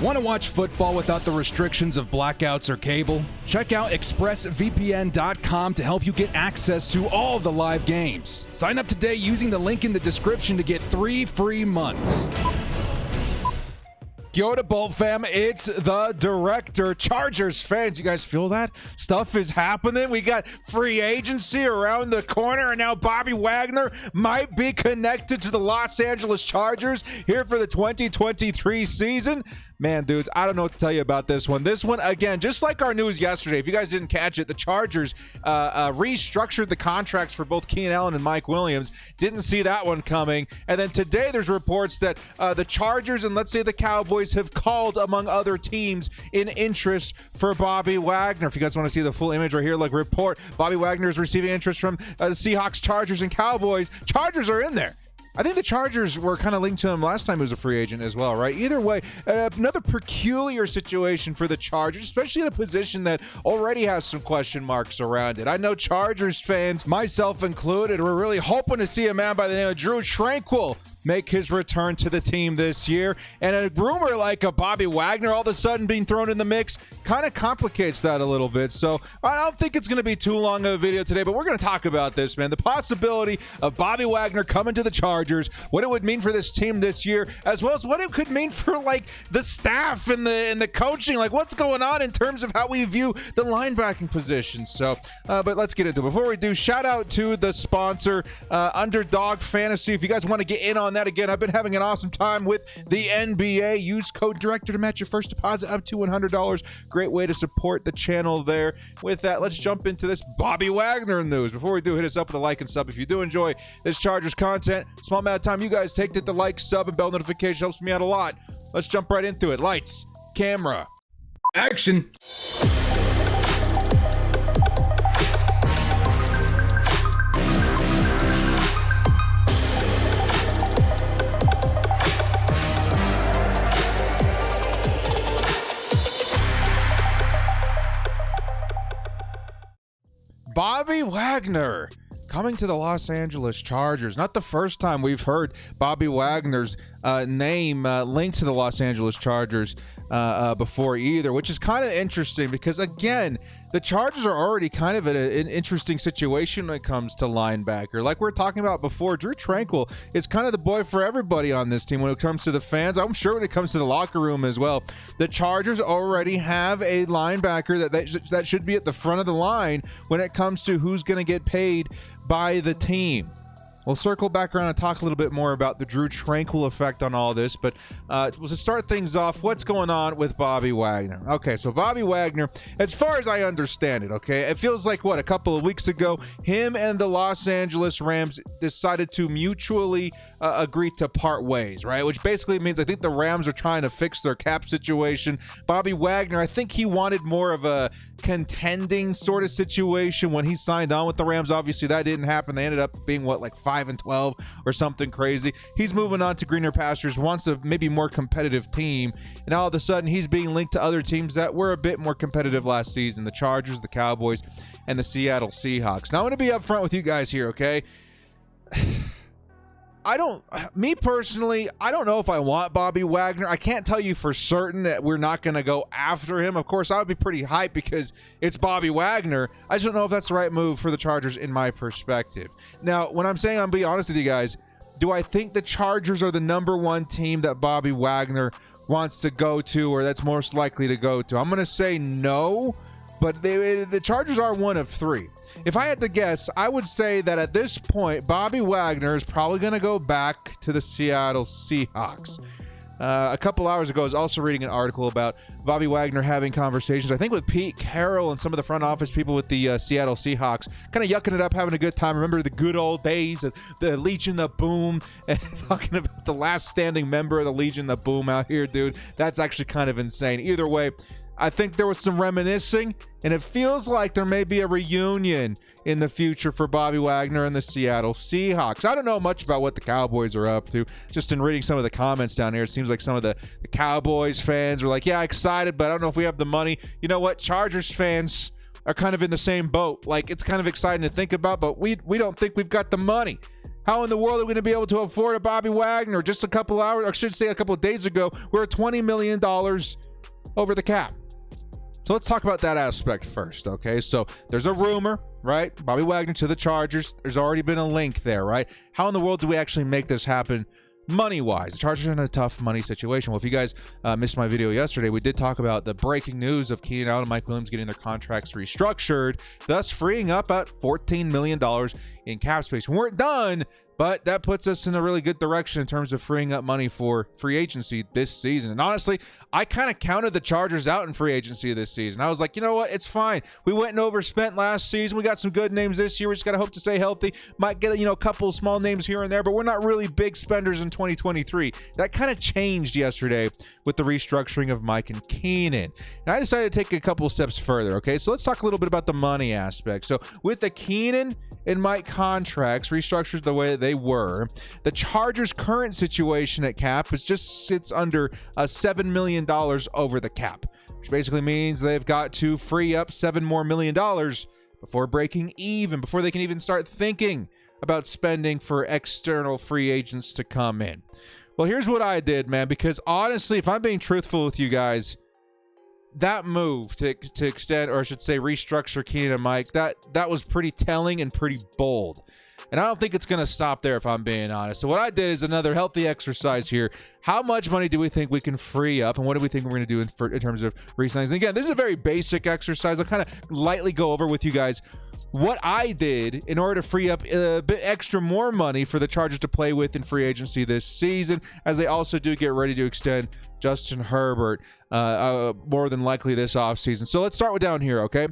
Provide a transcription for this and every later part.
Want to watch football without the restrictions of blackouts or cable? Check out expressvpn.com to help you get access to all the live games. Sign up today using the link in the description to get 3 free months. Yo to Bolt fam, it's the director. Chargers fans, you guys feel that? Stuff is happening. We got free agency around the corner, and now Bobby Wagner might be connected to the Los Angeles Chargers here for the 2023 season. Man, dudes, I don't know what to tell you about this one. This one, again, just like our news yesterday, if you guys didn't catch it, the Chargers restructured the contracts for both Keenan Allen and Mike Williams. Didn't see that one coming. And then today there's reports that the Chargers and let's say the Cowboys have called, among other teams, in interest for Bobby Wagner. If you guys want to see the full image right here, like report, Bobby Wagner is receiving interest from the Seahawks, Chargers, and Cowboys. Chargers are in there. I think the Chargers were kind of linked to him last time he was a free agent as well, right? Either way, another peculiar situation for the Chargers, especially in a position that already has some question marks around it. I know Chargers fans, myself included, were really hoping to see a man by the name of Tranquill make his return to the team this year. And a rumor like a Bobby Wagner all of a sudden being thrown in the mix kind of complicates that a little bit. So I don't think it's going to be too long of a video today, but we're going to talk about this, man. The possibility of Bobby Wagner coming to the Chargers, what it would mean for this team this year, as well as what it could mean for like the staff and the coaching, like what's going on in terms of how we view the linebacking position. So, but let's get into it. Before we do, shout out to the sponsor, Underdog Fantasy. If you guys want to get in on that, again, I've been having an awesome time with the NBA. Use code director to match your first deposit up to $100. Great way to support the channel there. With that, let's jump into this Bobby Wagner news. Before we do, hit us up with a like and sub if you do enjoy this Chargers content. Small amount of time you guys take to hit the like, sub, and bell notification. Helps me out a lot. Let's jump right into it. Lights, camera, action. Bobby Wagner coming to the Los Angeles Chargers. Not the first time we've heard Bobby Wagner's name linked to the Los Angeles Chargers before either, which is kind of interesting because, again, the Chargers are already kind of in an interesting situation when it comes to linebacker. Like we were talking about before, Tranquill is kind of the boy for everybody on this team when it comes to the fans. I'm sure when it comes to the locker room as well. The Chargers already have a linebacker that should be at the front of the line when it comes to who's going to get paid by the team. We'll circle back around and talk a little bit more about the Tranquill effect on all this, but to start things off, what's going on with Bobby Wagner? Okay, so Bobby Wagner, as far as I understand it, okay, it feels like, a couple of weeks ago, him and the Los Angeles Rams decided to mutually agree to part ways, right? Which basically means I think the Rams are trying to fix their cap situation. Bobby Wagner, I think he wanted more of a contending sort of situation when he signed on with the Rams. Obviously, that didn't happen. They ended up being, 5-12 or something crazy. He's moving on to greener pastures, wants a maybe more competitive team, and all of a sudden he's being linked to other teams that were a bit more competitive last season: the Chargers, the Cowboys, and the Seattle Seahawks. Now I'm going to be upfront with you guys here, okay? Me personally, I don't know if I want Bobby Wagner. I can't tell you for certain that we're not going to go after him. Of course, I would be pretty hyped because it's Bobby Wagner. I just don't know if that's the right move for the Chargers in my perspective. Now, when I'm saying I'm being honest with you guys, do I think the Chargers are the number one team that Bobby Wagner wants to go to, or that's most likely to go to? I'm going to say no, but the Chargers are one of three. If I had to guess, I would say that at this point, Bobby Wagner is probably going to go back to the Seattle Seahawks. A couple hours ago, I was also reading an article about Bobby Wagner having conversations, I think, with Pete Carroll and some of the front office people with the Seattle Seahawks, kind of yucking it up, having a good time. Remember the good old days of the Legion of Boom, and talking about the last standing member of the Legion of Boom out here, dude. That's actually kind of insane. Either way, I think there was some reminiscing, and it feels like there may be a reunion in the future for Bobby Wagner and the Seattle Seahawks. I don't know much about what the Cowboys are up to. Just in reading some of the comments down here, it seems like some of the Cowboys fans are like, yeah, excited, but I don't know if we have the money. You know what? Chargers fans are kind of in the same boat. Like, it's kind of exciting to think about, but we don't think we've got the money. How in the world are we going to be able to afford a Bobby Wagner? Just a couple hours, or I should say a couple of days ago, we were $20 million over the cap. So let's talk about that aspect first, okay? So there's a rumor, right? Bobby Wagner to the Chargers. There's already been a link there, right? How in the world do we actually make this happen money-wise? The Chargers are in a tough money situation. Well, if you guys missed my video yesterday, we did talk about the breaking news of Keenan Allen and Mike Williams getting their contracts restructured, thus freeing up about $14 million in cap space. We weren't done, but that puts us in a really good direction in terms of freeing up money for free agency this season. And honestly, I kind of counted the Chargers out in free agency this season. I was like, you know what? It's fine. We went and overspent last season. We got some good names this year. We just got to hope to stay healthy. Might get, a couple of small names here and there, but we're not really big spenders in 2023. That kind of changed yesterday with the restructuring of Mike and Keenan. And I decided to take a couple of steps further, okay? So let's talk a little bit about the money aspect. So with the Keenan and Mike contracts restructured the way that they were, the Chargers' current situation at cap is just sits under $7 million over the cap, which basically means they've got to free up $7 more million before breaking even, before they can even start thinking about spending for external free agents to come in. Well, here's what I did, man, because honestly, if I'm being truthful with you guys, that move to extend, or I should say restructure Keenan and Mike, that was pretty telling and pretty bold. And I don't think it's going to stop there, if I'm being honest. So what I did is another healthy exercise here. How much money do we think we can free up, and what do we think we're going to do in terms of re-signings? And again, this is a very basic exercise. I'll kind of lightly go over with you guys what I did in order to free up a bit extra more money for the Chargers to play with in free agency this season, as they also do get ready to extend Justin Herbert more than likely this offseason. So let's start with down here, okay?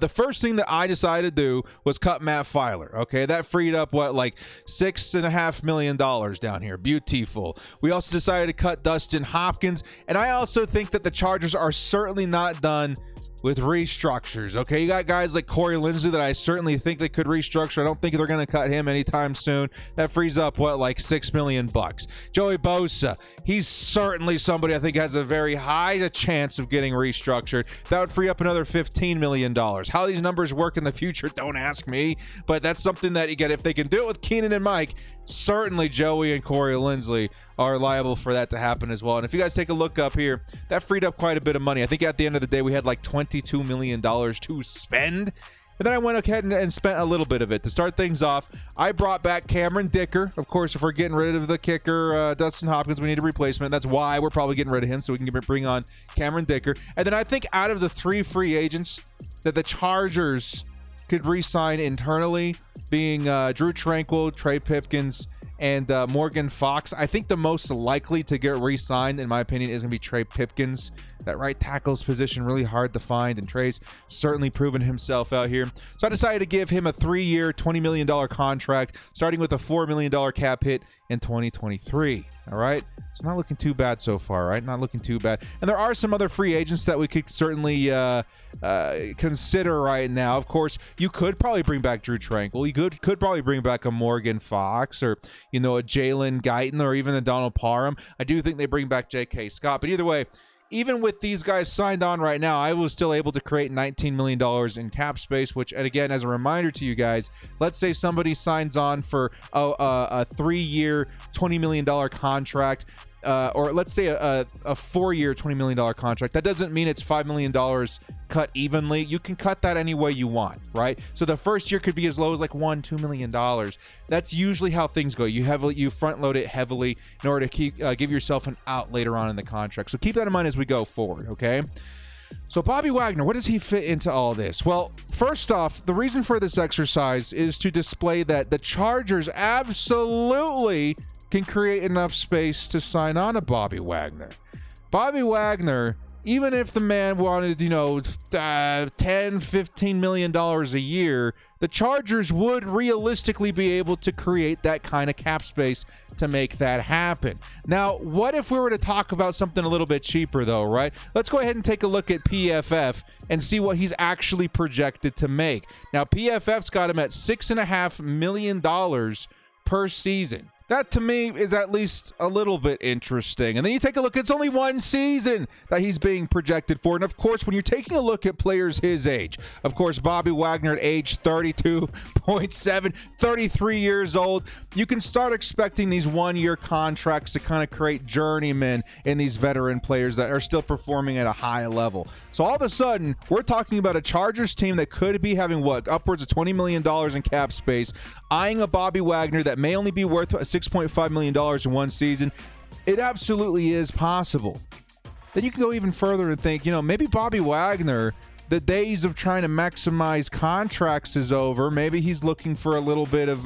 The first thing that I decided to do was cut Matt Filer, okay? That freed up, like $6.5 million down here. Beautiful. We also decided to cut Dustin Hopkins, and I also think that the Chargers are certainly not done with restructures, okay? You got guys like Corey Linsley that I certainly think they could restructure. I don't think they're going to cut him anytime soon. That frees up, like $6 million. Joey Bosa, he's certainly somebody I think has a very high chance of getting restructured. That would free up another $15 million. How these numbers work in the future, don't ask me, but that's something that, again, if they can do it with Keenan and Mike, certainly Joey and Corey Linsley are liable for that to happen as well. And if you guys take a look up here, that freed up quite a bit of money. I think at the end of the day, we had like $22 million to spend. And then I went ahead and spent a little bit of it. To start things off, I brought back Cameron Dicker. Of course, if we're getting rid of the kicker, Dustin Hopkins, we need a replacement. That's why we're probably getting rid of him, so we can bring on Cameron Dicker. And then I think out of the 3 free agents that the Chargers could re-sign internally, being Drew Tranquill, Trey Pipkins, and Morgan Fox, I think the most likely to get re-signed, in my opinion, is going to be Trey Pipkins. That right tackle's position really hard to find, and Trey's certainly proven himself out here. So I decided to give him a 3-year, $20 million contract, starting with a $4 million cap hit in 2023. All right? It's not looking too bad so far, right? Not looking too bad. And there are some other free agents that we could certainly consider right now. Of course, you could probably bring back Drew Tranquill. You could probably bring back a Morgan Fox, or, a Jalen Guyton, or even a Donald Parham. I do think they bring back J.K. Scott. But either way, even with these guys signed on right now, I was still able to create $19 million in cap space, which, and again, as a reminder to you guys, let's say somebody signs on for a 3-year, $20 million contract, or let's say a 4-year, $20 million contract. That doesn't mean it's $5 million cut evenly. You can cut that any way you want, right? So the first year could be as low as like $2 million. That's usually how things go. You front load it heavily in order to give yourself an out later on in the contract. So keep that in mind as we go forward, okay? So Bobby Wagner, what does he fit into all this? Well, first off, the reason for this exercise is to display that the Chargers absolutely can create enough space to sign on a Bobby Wagner. Bobby Wagner, even if the man wanted, $10, $15 million a year, the Chargers would realistically be able to create that kind of cap space to make that happen. Now, what if we were to talk about something a little bit cheaper, though, right? Let's go ahead and take a look at PFF and see what he's actually projected to make. Now, PFF's got him at $6.5 million per season. That to me is at least a little bit interesting. And then you take a look, it's only one season that he's being projected for. And of course, when you're taking a look at players his age, of course, Bobby Wagner at age 32.7, 33 years old, you can start expecting these one-year contracts to kind of create journeymen in these veteran players that are still performing at a high level. So all of a sudden, we're talking about a Chargers team that could be having what, upwards of $20 million in cap space, eyeing a Bobby Wagner that may only be worth $6.5 million in one season. It absolutely is possible. Then you can go even further and think, maybe Bobby Wagner, the days of trying to maximize contracts is over. Maybe he's looking for a little bit of,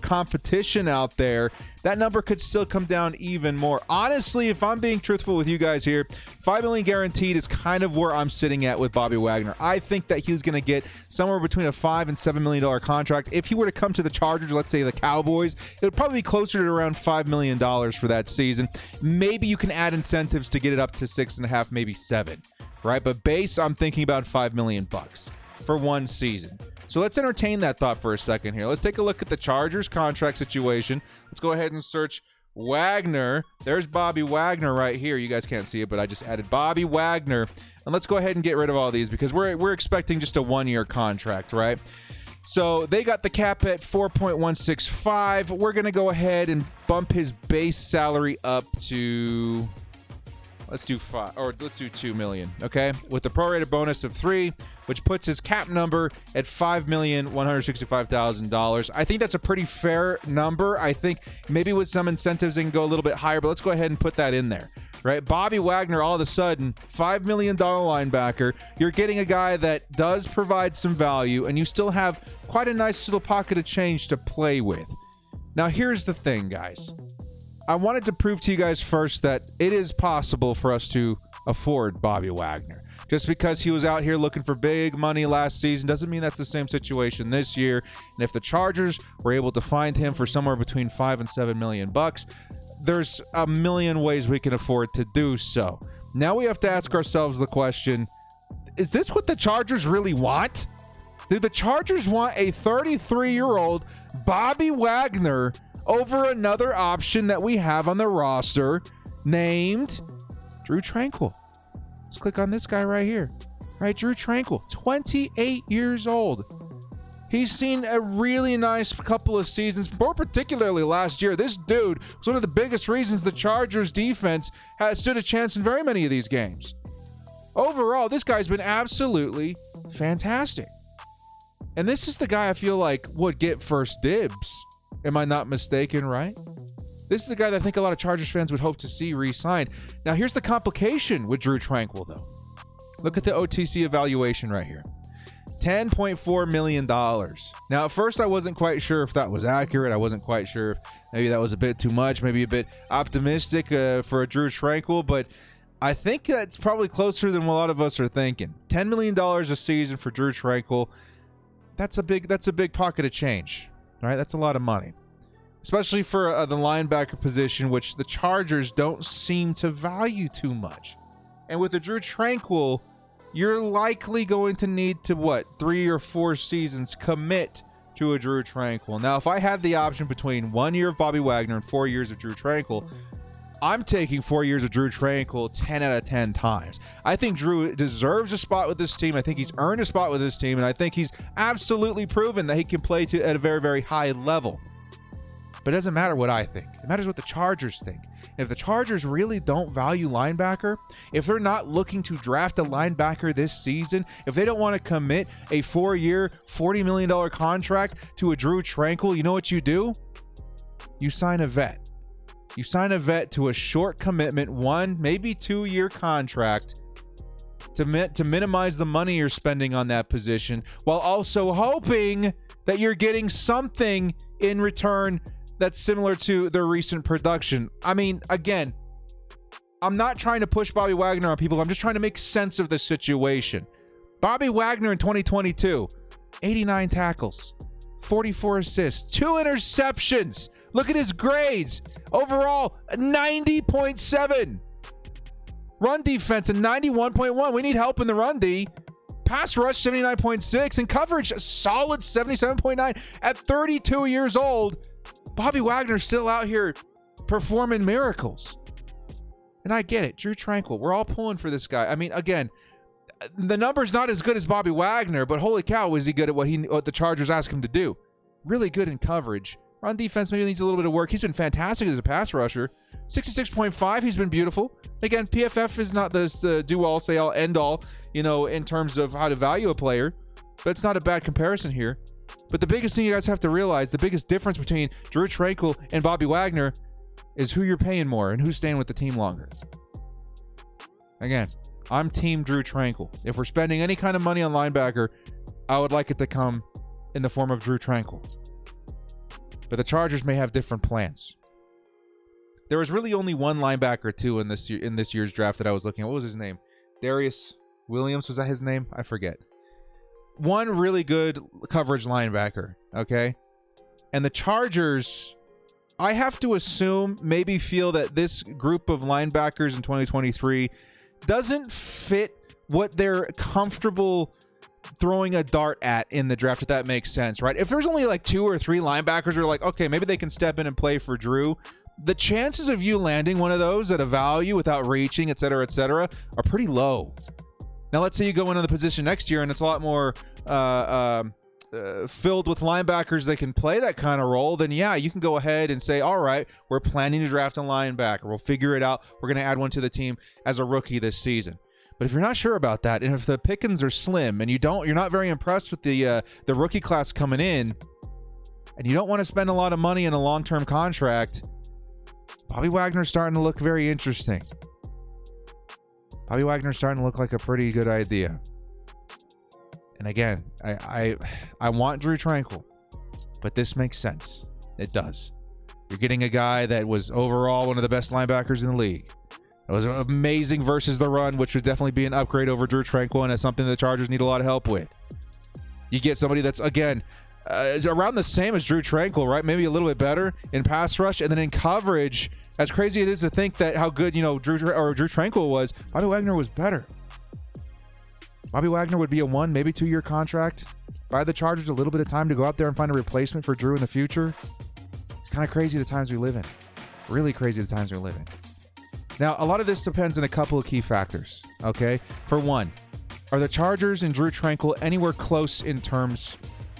competition out there. That number could still come down even more. Honestly, if I'm being truthful with you guys here, $5 million guaranteed is kind of where I'm sitting at with Bobby Wagner. I think that he's going to get somewhere between a $5 and $7 million contract. If he were to come to the Chargers, let's say the Cowboys, it would probably be closer to around $5 million for that season. Maybe you can add incentives to get it up to 6.5, maybe 7. Right, but base, I'm thinking about $5 million for one season. So let's entertain that thought for a second here. Let's take a look at the Chargers contract situation. Let's go ahead and search Wagner. There's Bobby Wagner right here. You guys can't see it, but I just added Bobby Wagner. And let's go ahead and get rid of all these because we're expecting just a one-year contract, right? So they got the cap at 4.165. We're going to go ahead and bump his base salary up to... let's do $2 million, okay? With the prorated bonus of 3, which puts his cap number at $5,165,000. I think that's a pretty fair number. I think maybe with some incentives they can go a little bit higher, but let's go ahead and put that in there, right? Bobby Wagner, all of a sudden, $5 million linebacker. You're getting a guy that does provide some value, and you still have quite a nice little pocket of change to play with. Now, here's the thing, guys. I wanted to prove to you guys first that it is possible for us to afford Bobby Wagner. Just because he was out here looking for big money last season doesn't mean that's the same situation this year. And if the Chargers were able to find him for somewhere between $5 and $7 million, there's a million ways we can afford to do so. Now we have to ask ourselves the question, is this what the Chargers really want? Do the Chargers want a 33-year-old Bobby Wagner over another option that we have on the roster named Drew Tranquill? Let's click on this guy right here. Right, Drew Tranquill, 28 years old. He's seen a really nice couple of seasons, more particularly last year. This dude was one of the biggest reasons the Chargers defense has stood a chance in very many of these games. Overall, this guy's been absolutely fantastic. And this is the guy I feel like would get first dibs. Am I not mistaken, right? This is the guy that I think a lot of Chargers fans would hope to see re-signed. Now, here's the complication with Drew Tranquill, though. Look at the OTC evaluation right here. $10.4 million. Now, at first, I wasn't quite sure if that was accurate. I wasn't quite sure if maybe that was a bit too much, maybe a bit optimistic for a Drew Tranquill, but I think that's probably closer than a lot of us are thinking. $10 million a season for Drew Tranquill. That's a big pocket of change. All right, that's a lot of money, especially for the linebacker position, which the Chargers don't seem to value too much. And with the Drew Tranquill, you're likely going to need to, 3 or 4 seasons commit to a Drew Tranquill. Now, if I had the option between 1 year of Bobby Wagner and 4 years of Drew Tranquill, I'm taking 4 years of Drew Tranquill 10 out of 10 times. I think Drew deserves a spot with this team. I think he's earned a spot with this team, and I think he's absolutely proven that he can play at a very, very high level. But it doesn't matter what I think. It matters what the Chargers think. And if the Chargers really don't value linebacker, if they're not looking to draft a linebacker this season, if they don't want to commit a 4-year, $40 million contract to a Drew Tranquill, you know what you do? You sign a vet. You sign a vet to a short commitment, 1, maybe 2-year contract to minimize the money you're spending on that position, while also hoping that you're getting something in return that's similar to their recent production. I mean, again, I'm not trying to push Bobby Wagner on people. I'm just trying to make sense of the situation. Bobby Wagner in 2022, 89 tackles, 44 assists, 2 interceptions. Look at his grades. Overall, 90.7. Run defense, a 91.1. We need help in the run D. Pass rush, 79.6. And coverage, a solid 77.9. At 32 years old, Bobby Wagner's still out here performing miracles. And I get it. Drew Tranquill. We're all pulling for this guy. I mean, again, the number's not as good as Bobby Wagner, but holy cow, was he good at what the Chargers asked him to do. Really good in coverage. Run defense maybe needs a little bit of work. He's been fantastic as a pass rusher. 66.5, he's been beautiful. Again, PFF is not this do-all, say-all, end-all, in terms of how to value a player. But it's not a bad comparison here. But the biggest thing you guys have to realize, the biggest difference between Drew Tranquill and Bobby Wagner is who you're paying more and who's staying with the team longer. Again, I'm team Drew Tranquill. If we're spending any kind of money on linebacker, I would like it to come in the form of Drew Tranquill. But the Chargers may have different plans. There was really only one linebacker, too, in this year's draft that I was looking at. What was his name? Darius Williams, was that his name? I forget. One really good coverage linebacker, okay? And the Chargers, I have to assume, maybe feel that this group of linebackers in 2023 doesn't fit what they're comfortable throwing a dart at in the draft, if that makes sense, right? If there's only like 2 or 3 linebackers who are like, okay, maybe they can step in and play for Drew, the chances of you landing one of those at a value without reaching, et cetera, are pretty low. Now, let's say you go into the position next year and it's a lot more filled with linebackers that can play that kind of role, then yeah, you can go ahead and say, all right, we're planning to draft a linebacker. We'll figure it out. We're going to add one to the team as a rookie this season. But if you're not sure about that, and if the pickings are slim, and you're not very impressed with the rookie class coming in, and you don't want to spend a lot of money in a long-term contract, Bobby Wagner's starting to look very interesting. Bobby Wagner's starting to look like a pretty good idea. And again, I want Drew Tranquill, but this makes sense. It does. You're getting a guy that was overall one of the best linebackers in the league. It was amazing versus the run, which would definitely be an upgrade over Drew Tranquill, and it's something the Chargers need a lot of help with. You get somebody that's, again, is around the same as Drew Tranquill, right? Maybe a little bit better in pass rush, and then in coverage, as crazy it is to think that how good, Drew Tranquill was, Bobby Wagner was better. Bobby Wagner would be a 1, maybe 2-year contract. Buy the Chargers a little bit of time to go out there and find a replacement for Drew in the future. It's kind of crazy the times we live in. Really crazy the times we live in. Now, a lot of this depends on a couple of key factors, okay? For one, are the Chargers and Drew Tranquill anywhere close in terms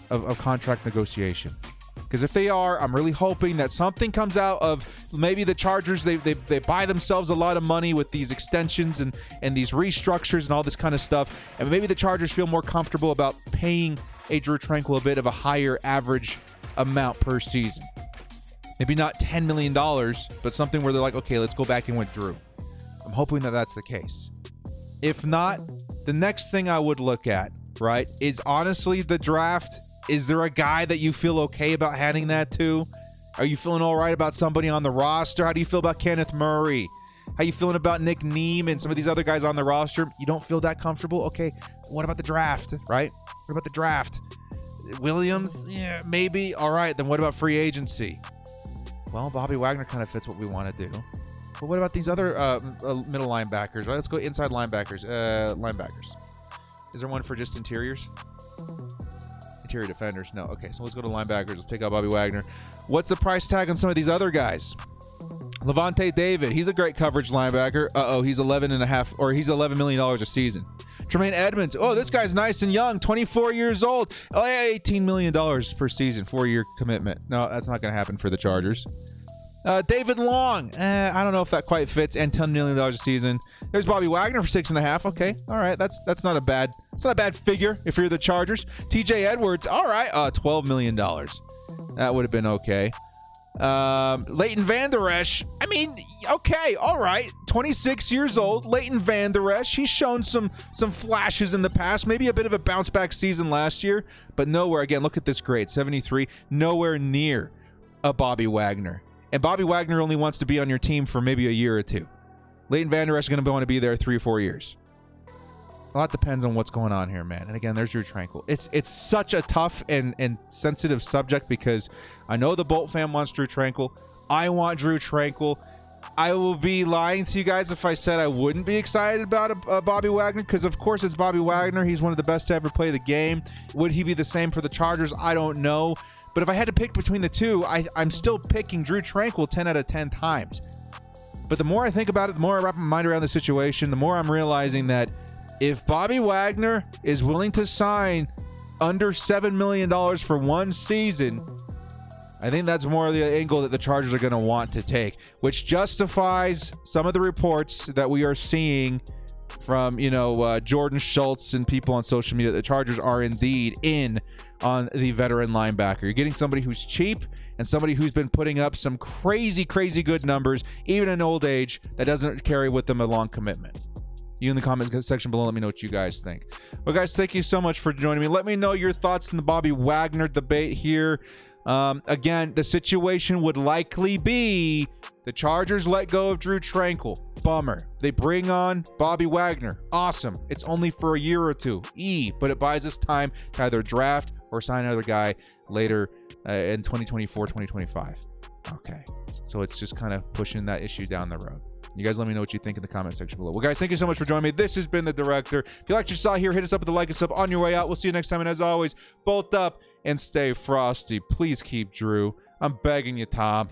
of contract negotiation? Because if they are, I'm really hoping that something comes out of maybe the Chargers, they buy themselves a lot of money with these extensions and these restructures and all this kind of stuff, and maybe the Chargers feel more comfortable about paying a Drew Tranquill a bit of a higher average amount per season. Maybe not $10 million, but something where they're like, okay, let's go back in with Drew. I'm hoping that that's the case. If not, the next thing I would look at, right, is honestly the draft. Is there a guy that you feel okay about handing that to? Are you feeling all right about somebody on the roster? How do you feel about Kenneth Murray? How you feeling about Nick Neem and some of these other guys on the roster? You don't feel that comfortable? Okay, what about the draft, right? What about the draft? Williams? Yeah, maybe. All right, then what about free agency? Well, Bobby Wagner kind of fits what we want to do. But what about these other middle linebackers? Right, let's go inside linebackers. Linebackers. Is there one for just interiors? Interior defenders. No. Okay, so let's go to linebackers. Let's take out Bobby Wagner. What's the price tag on some of these other guys? Levante David. He's a great coverage linebacker. He's $11 million a season. Tremaine Edmonds. Oh, this guy's nice and young. 24 years old. Oh, yeah, $18 million per season. 4-year commitment. No, that's not going to happen for the Chargers. David Long. I don't know if that quite fits. And $10 million a season. There's Bobby Wagner for 6.5. Okay. All right. That's not a bad. It's not a bad figure if you're the Chargers. TJ Edwards. All right. $12 million. That would have been okay. Leighton Vander Esch. I mean, okay, all right. 26 years old, Leighton Vander Esch. He's shown some flashes in the past. Maybe a bit of a bounce back season last year, but nowhere. Again, look at this grade, 73. Nowhere near a Bobby Wagner. And Bobby Wagner only wants to be on your team for maybe a year or two. Leighton Vander Esch is going to want to be there 3 or 4 years. A lot depends on what's going on here, man. And again, there's Drew Tranquill. It's such a tough and sensitive subject because I know the Bolt fan wants Drew Tranquill. I want Drew Tranquill. I will be lying to you guys if I said I wouldn't be excited about a Bobby Wagner because, of course, it's Bobby Wagner. He's one of the best to ever play the game. Would he be the same for the Chargers? I don't know. But if I had to pick between the two, I'm still picking Drew Tranquill 10 out of 10 times. But the more I think about it, the more I wrap my mind around the situation, the more I'm realizing that if Bobby Wagner is willing to sign under $7 million for one season, I think that's more of the angle that the Chargers are going to want to take, which justifies some of the reports that we are seeing from, Jordan Schultz and people on social media. The Chargers are indeed in on the veteran linebacker. You're getting somebody who's cheap and somebody who's been putting up some crazy, crazy good numbers, even in old age, that doesn't carry with them a long commitment. You in the comment section below, let me know what you guys think. Well, guys, thank you so much for joining me. Let me know your thoughts on the Bobby Wagner debate here. Again, the situation would likely be the Chargers let go of Drew Tranquill. Bummer. They bring on Bobby Wagner. Awesome. It's only for a year or two. But it buys us time to either draft or sign another guy later in 2024, 2025. Okay. So it's just kind of pushing that issue down the road. You guys let me know what you think in the comment section below. Well, guys, thank you so much for joining me. This has been The Director. If you liked what you saw here, hit us up with a like and sub on your way out. We'll see you next time. And as always, bolt up and stay frosty. Please keep Drew. I'm begging you, Tom.